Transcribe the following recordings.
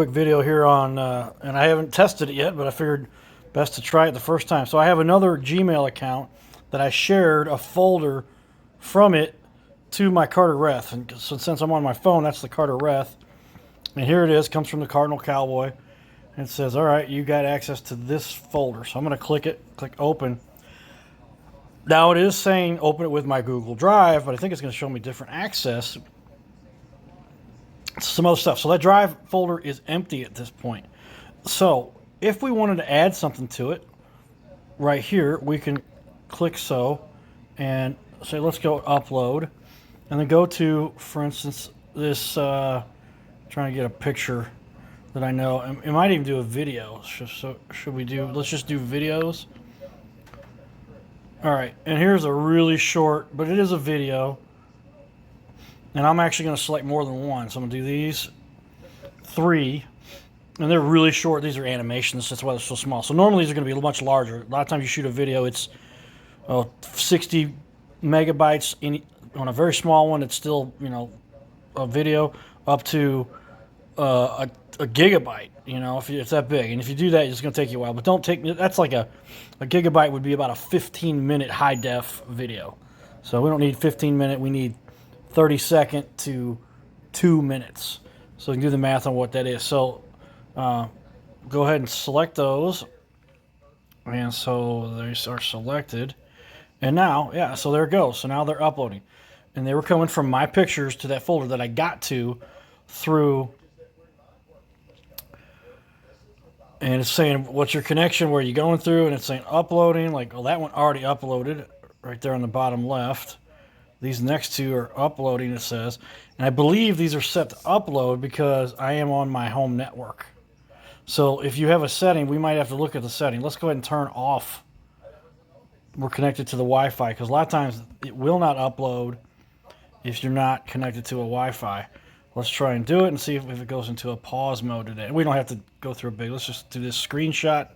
Quick video here on, and I haven't tested it yet, but I figured best to try it the first time. So I have another Gmail account that I shared a folder from it to my Carter Reth. And so since I'm on my phone, that's the Carter Reth. And here it is, comes from the Cardinal Cowboy. And it says, all right, you got access to this folder. So I'm going to click it, click open. Now it is saying open it with my Google Drive, but I think it's going to show me different access. Some other stuff. So that drive folder is empty at this point. So if we wanted to add something to it, right here, we can click so and say, let's go upload. And then go to, for instance, this, trying to get a picture that I know. It might even do a video. So should we do, let's just do videos. All right, and here's a really short, but it is a video. And I'm actually going to select more than one. So I'm going to do these 3. And they're really short. These are animations. That's why they're so small. So normally these are going to be much larger. A lot of times you shoot a video, it's 60 megabytes. On a very small one, it's still, a video up to a gigabyte, if it's that big. And if you do that, it's going to take you a while. But don't take, that's like a gigabyte would be about a 15-minute high-def video. So we don't need 15-minute. We need 30-second to 2 minutes. So you can do the math on what that is. So go ahead and select those. And so they are selected. And now, yeah, so there it goes. So now they're uploading. And they were coming from my pictures to that folder that I got to through. And it's saying, what's your connection? Where are you going through? And it's saying uploading. Like, well, that one already uploaded right there on the bottom left. These next two are uploading, it says. And I believe these are set to upload because I am on my home network. So if you have a setting, we might have to look at the setting. Let's go ahead and turn off. We're connected to the Wi-Fi because a lot of times it will not upload if you're not connected to a Wi-Fi. Let's try and do it and see if it goes into a pause mode today. We don't have to go through a big. Let's just do this screenshot.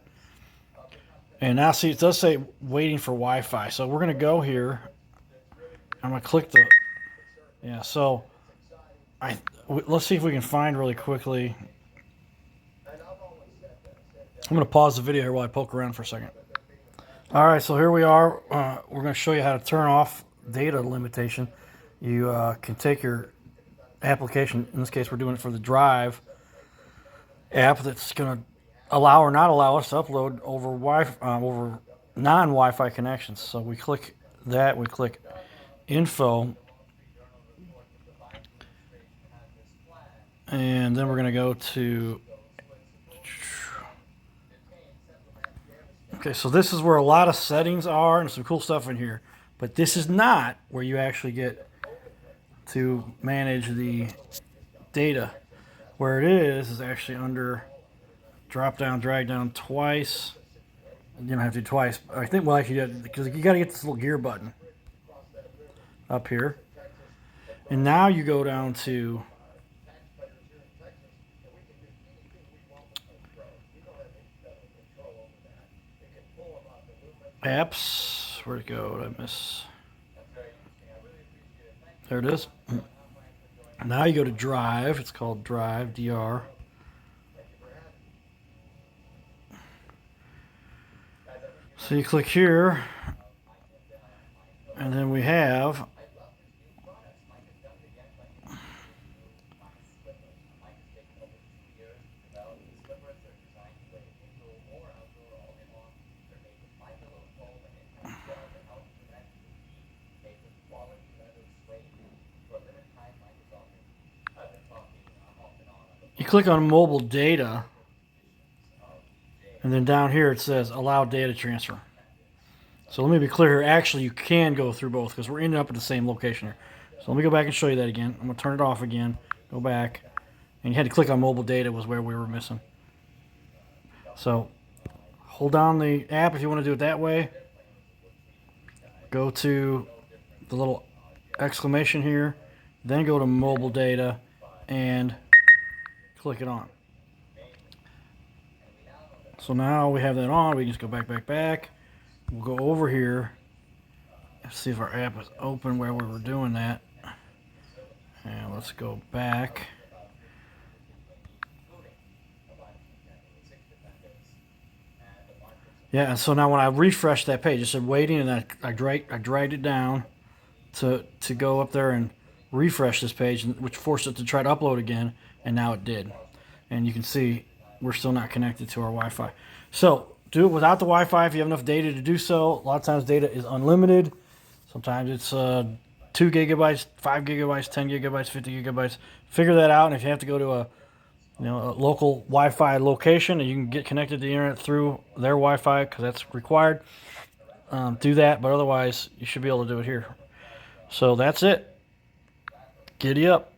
And now see, it does say waiting for Wi-Fi. So we're going to go here. I'm going to click the, so let's see if we can find really quickly. I'm going to pause the video here while I poke around for a second. All right, so here we are. We're going to show you how to turn off data limitation. You can take your application, in this case we're doing it for the Drive app, that's going to allow or not allow us to upload over over non-Wi-Fi connections. So we click that, we click info, and then we're going to go to, okay, so this is where a lot of settings are and some cool stuff in here, but this is not where you actually get to manage the data. Where it is actually under drop down, drag down twice. You don't have to do twice. I think, well, actually, because you got to get this little gear button up here. And now you go down to apps. Where'd it go? Did I miss? There it is. Now you go to Drive. It's called Drive, DR. So you click here, and then we have you click on mobile data, and then down here it says allow data transfer. So let me be clear here. Actually, you can go through both because we're ending up at the same location here. So let me go back and show you that again. I'm going to turn it off again. Go back. And you had to click on mobile data was where we were missing. So hold down the app if you want to do it that way. Go to the little exclamation here. Then go to mobile data and click it on. So now we have that on. We can just go back. We'll go over here and see if our app is open where we were doing that. And let's go back. Yeah, and so now when I refreshed that page, it said waiting, and I dragged it down to go up there and refresh this page, which forced it to try to upload again, and now it did. And you can see we're still not connected to our Wi-Fi. So do it without the Wi-Fi if you have enough data to do so. A lot of times data is unlimited. Sometimes it's 2 gigabytes, 5 gigabytes, 10 gigabytes, 50 gigabytes. Figure that out, and if you have to go to a local Wi-Fi location and you can get connected to the internet through their Wi-Fi because that's required, do that. But otherwise, you should be able to do it here. So that's it. Giddy up.